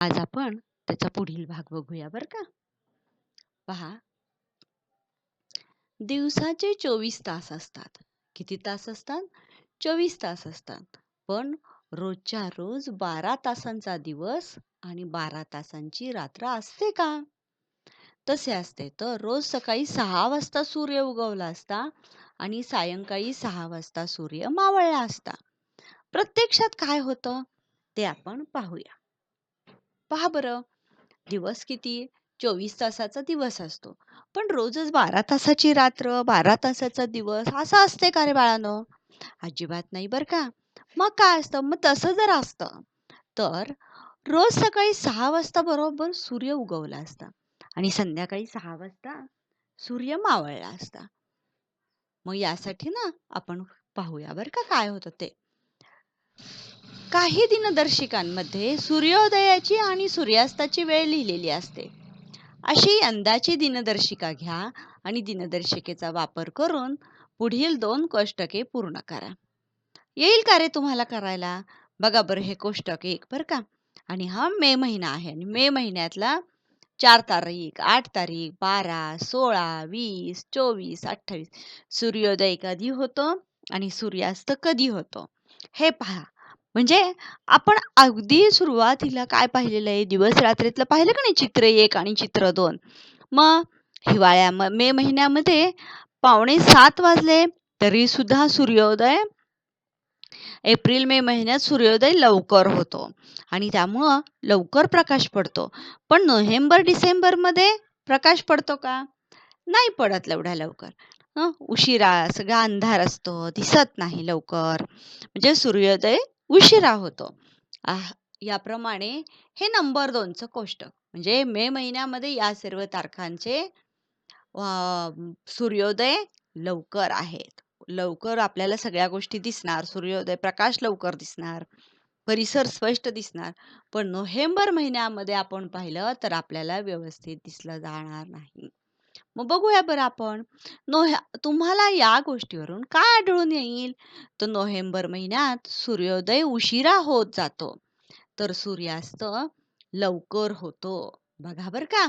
आज आपण त्याचा पुढील भाग बघूया बरं का. पहा, दिवसाचे 24 तास असतात. किती तास असतात? 24 तास असतात. पण रोजच्या रोज 12 तासांचा दिवस आणि 12 तासांची रात्र असते का? तसे असते तर रोज सकाळी 6 वाजता सूर्य उगवला असता आणि सायंकाळी 6 वाजता सूर्य मावळला असता. प्रत्यक्षात काय होतं ते आपण पाहूया. पहा बरं, दिवस किती? 24 तासाचा दिवस असतो. पण रोजच 12 तासाची रात्र, 12 तासाचा दिवस असं असते का रे बाळांनो? अजिबात नाही बरं का. मग काय असतं? मग तसं जर असतं, तर रोज सकाळी 6 वाजता बरोबर सूर्य उगवला असता आणि संध्याकाळी 6 वाजता सूर्य मावळला असता. मग यासाठी ना आपण पाहूया बरं का काय होतं ते. काही दिनदर्शिकांमध्ये सूर्योदयाची आणि सूर्यास्ताची वेळ लिहिलेली असते. अशी यंदाची दिनदर्शिका घ्या आणि दिनदर्शिकेचा वापर करून पुढील 2 कोष्टके पूर्ण करा. येईल का रे तुम्हाला करायला? बघा बरं हे कोष्टक 1 बरं का. आणि हा मे महिना आहे आणि मे महिन्यातला 4 तारीख, 8 तारीख, 12, 16, 20, 24, 28 सूर्योदय कधी होतो आणि सूर्यास्त कधी होतो हे पहा. म्हणजे आपण अगदी सुरुवातीला काय पाहिलेलं आहे, दिवस रात्रीतलं पाहिलं का नाही, चित्र 1 आणि चित्र 2. मग मे महिन्यामध्ये 6:45 वाजले तरी सुद्धा सूर्योदय एप्रिल मे महिन्यात सूर्योदय लवकर होतो आणि त्यामुळं लवकर प्रकाश पडतो. पण नोव्हेंबर डिसेंबरमध्ये प्रकाश पडतो का? नाही पडत एवढ्या लवकर. उशिरा सगळा अंधार असतो, दिसत नाही लवकर. म्हणजे सूर्योदय उशिरा होतो. याप्रमाणे हे नंबर 2चं कोष्टक. म्हणजे मे महिन्यामध्ये या सर्व तारखांचे सूर्योदय लवकर आहेत. लवकर आपल्याला सगळ्या गोष्टी दिसणार, सूर्योदय प्रकाश लवकर दिसणार, परिसर स्पष्ट दिसणार. पण नोव्हेंबर महिन्यामध्ये आपण पाहिलं तर आपल्याला व्यवस्थित दिसलं जाणार नाही. मग बघूया बरं आपण. तुम्हाला या गोष्टीवरून काय आढळून येईल? तर नोव्हेंबर महिन्यात सूर्योदय उशिरा होत जातो, तर सूर्यास्त लवकर होतो. बघा बरं का.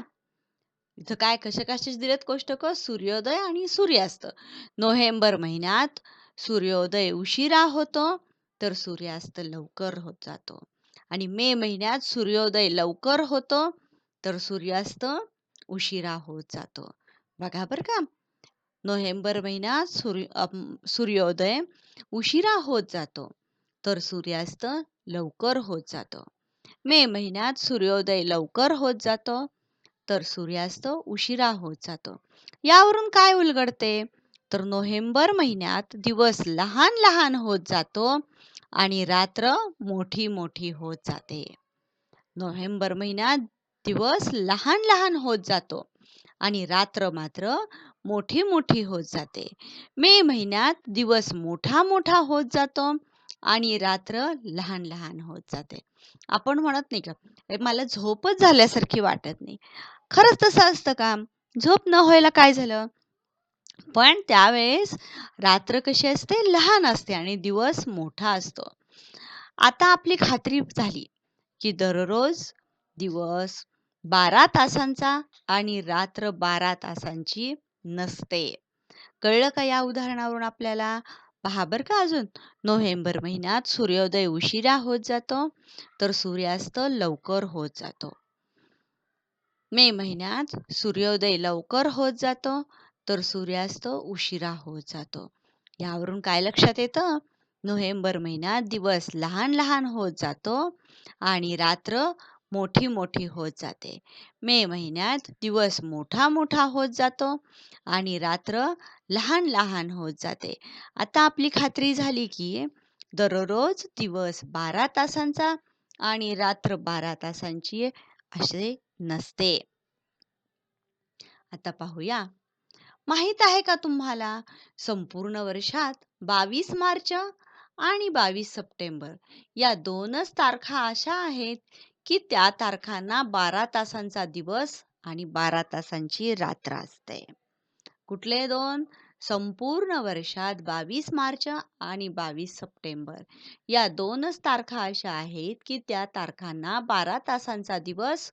इथं काय कसे दिलेत कोष्टकं? सूर्योदय आणि सूर्यास्त. नोव्हेंबर महिन्यात सूर्योदय उशिरा होतो, तर सूर्यास्त लवकर होत जातो. आणि मे महिन्यात सूर्योदय लवकर होतो, तर सूर्यास्त उशिरा होत जातो. बघा बरं का. नोव्हेंबर महिन्यात सूर्योदय उशिरा होत जातो, तर सूर्यास्त लवकर होत जातो. मे महिन्यात सूर्योदय लवकर होत जातो, तर सूर्यास्त उशिरा होत जातो. यावरून काय उलगडते? तर नोव्हेंबर महिन्यात दिवस लहान लहान होत जातो आणि रात्र मोठी मोठी होत जाते. नोव्हेंबर महिन्यात दिवस लहान लहान होत जातो आणि रात्र मात्र मोठी मोठी होत जाते. मे महिन्यात दिवस मोठा मोठा होत जातो आणि रात्र लहान लहान होत जाते. आपण म्हणत नाही का, मला झोपच झाल्यासारखी वाटत नाही. खरंच तसं असतं का? झोप न व्हायला काय झालं? पण त्यावेळेस रात्र कशी असते? लहान असते आणि दिवस मोठा असतो. आता आपली खात्री झाली, की दररोज दिवस 12 तासांचा आणि रात्र 12 तासांची नसते. कळलं का या उदाहरणावरून आपल्याला? पहा बरं का अजून. नोव्हेंबर महिन्यात सूर्योदय उशिरा होत जातो, तर सूर्यास्त लवकर होत जातो. मे महिन्यात सूर्योदय लवकर होत जातो, तर सूर्यास्त उशिरा होत जातो. यावरून काय लक्षात येतं? नोव्हेंबर महिन्यात दिवस लहान लहान होत जातो आणि रात्र मोठी मोठी होत जाते. मे महिन्यात दिवस मोठा मोठा होत जातो आणि रात्र लहान लहान होत जाते. आता आपली खात्री झाली की दररोज दिवस 12 तासांचा आणि रात्र 12 तासांची असे नसते. आता पाहूया. माहित आहे का तुम्हाला, संपूर्ण वर्षात 22 मार्च आणि 22 सप्टेंबर या 2च तारखा अशा आहेत की त्या तारखांना 12 तासांचा दिवस आणि 12 तासांची रात्र असते. कुठले 2? संपूर्ण वर्षात 22 मार्च आणि 22 सप्टेंबर या 2च तारखा अशा आहेत की त्या तारखांना 12 तासांचा दिवस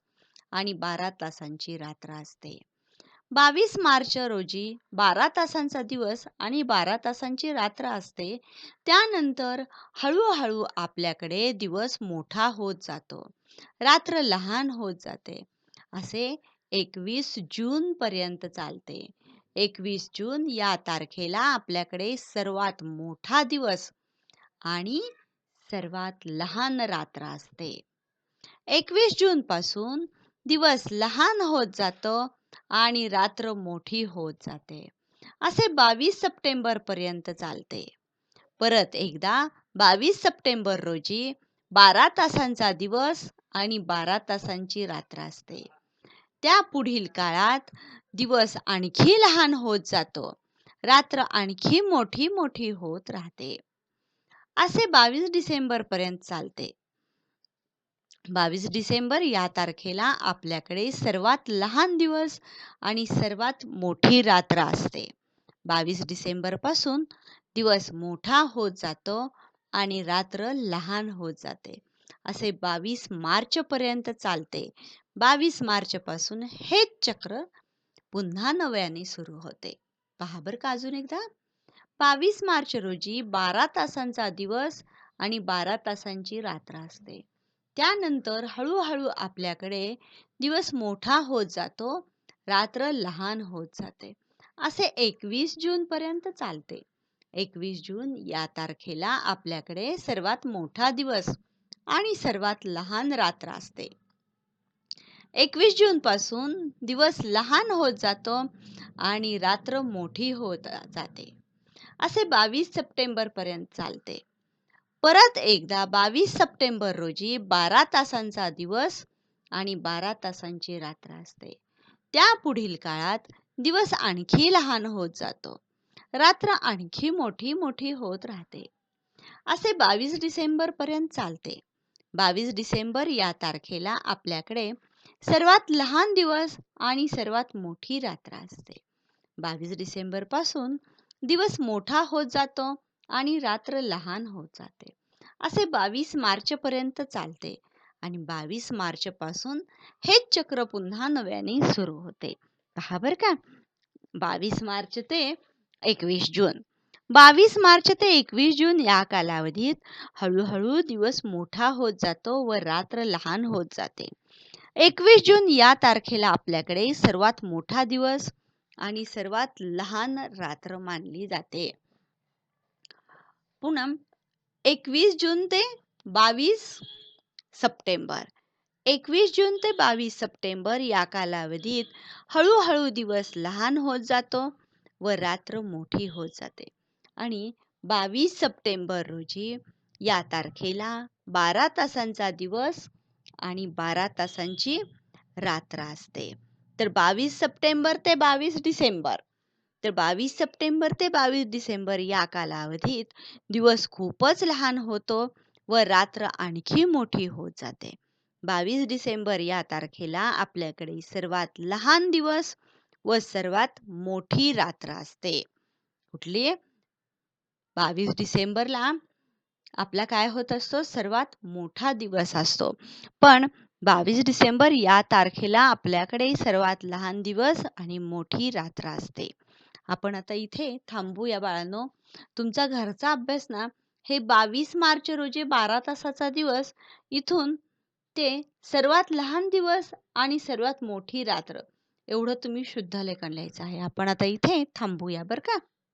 आणि 12 तासांची रात्र असते. 22 मार्च रोजी 12 तासांचा दिवस आणि 12 तासांची रात्र असते. त्यानंतर हळूहळू आपल्याकडे दिवस मोठा होत जातो, रात्र लहान होत जाते. असे 21 जून पर्यंत चालते. 21 जून या तारखेला आपल्याकडे सर्वात मोठा दिवस आणि सर्वात लहान रात्र असते. 21 जून पासून दिवस लहान होत जातो आणि रात्र मोठी होत जाते. असे 22 सप्टेंबर पर्यंत चालते. परत एकदा 22 सप्टेंबर रोजी 12 तासांचा दिवस आणि 12 तासांची रात्र असते. त्या पुढील काळात दिवस आणखी लहान होत जातो, रात्र आणखी मोठी मोठी होत राहते. असे 22 डिसेंबर पर्यंत चालते. 22 डिसेंबर या तारखेला आपल्याकडे सर्वात लहान दिवस आणि सर्वात मोठी रात्र असते. 22 डिसेंबर पासून दिवस मोठा होत जातो आणि रात्र लहान होत जाते. असे 22 मार्च पर्यंत चालते. 22 मार्च पासून हेच चक्र पुन्हा नव्याने सुरू होते. पहा बरं का अजून एकदा. 22 मार्च रोजी 12 तासांचा दिवस आणि 12 तासांची रात्र असते. त्यानंतर हळूहळू आपल्याकडे दिवस मोठा होत जातो, रात्र लहान होत जाते. असे 21 जून पर्यंत चालते. 21 जून या तारखेला आपल्याकडे सर्वात मोठा दिवस आणि सर्वात लहान रात्र असते. 21 जून पासून दिवस लहान होत जातो आणि रात्र मोठी होत जाते. असे 22 सप्टेंबर पर्यंत चालते. परत एकदा 22 सप्टेंबर रोजी 12 तासांचा दिवस आणि 12 तासांची रात्र असते. त्या पुढील काळात दिवस आणखी लहान होत जातो, रात्र आणखी मोठी मोठी होत राहते. असे 22 डिसेंबर पर्यंत चालते. 22 डिसेंबर या तारखेला आपल्याकडे सर्वात लहान दिवस आणि सर्वात मोठी रात्र असते. 22 डिसेंबर पासून दिवस मोठा होत जातो आणि रात्र लहान होत जाते. असे 22 मार्च पर्यंत चालते आणि 22 मार्च पासून हेच चक्र पुन्हा नव्याने सुरू होते. पहा बरं का. 22 मार्च ते 21 जून. 22 मार्च ते 21 जून या कालावधीत हळूहळू दिवस मोठा होत जातो व रात्र लहान होत जाते. 21 जून या तारखेला आपल्याकडे सर्वात मोठा दिवस आणि सर्वात लहान रात्र मानली जाते. पुन्हा 21 जून ते 22 सप्टेंबर. 21 जून ते 22 सप्टेंबर या कालावधीत हळूहळू दिवस लहान होत जातो व रात्र मोठी होत जाते. आणि 22 सप्टेंबर रोजी या तारखेला 12 तासांचा दिवस आणि 12 तासांची रात्र असते. तर 22 सप्टेंबर ते 22 डिसेंबर. तर 22 सप्टेंबर ते 22 डिसेंबर या कालावधीत दिवस खूपच लहान होतो व रात्र आणखी मोठी होत जाते. 22 डिसेंबर या तारखेला आपल्याकडे सर्वात लहान दिवस व सर्वात मोठी रात्र असते. कुठली? 22 डिसेंबरला आपला काय होत असतो? सर्वात मोठा दिवस असतो. पण 22 डिसेंबर या तारखेला आपल्याकडे सर्वात लहान दिवस आणि मोठी रात्र असते. आपण आता इथे थांबूया बाळांनो. तुमचा घरचा अभ्यास ना हे 22 मार्च रोजी 12 तासाचा दिवस इथून ते सर्वात लहान दिवस आणि सर्वात मोठी रात्र एवढं तुम्ही शुद्ध लेखन लिहायचं आहे. आपण आता इथे थांबूया बरं का.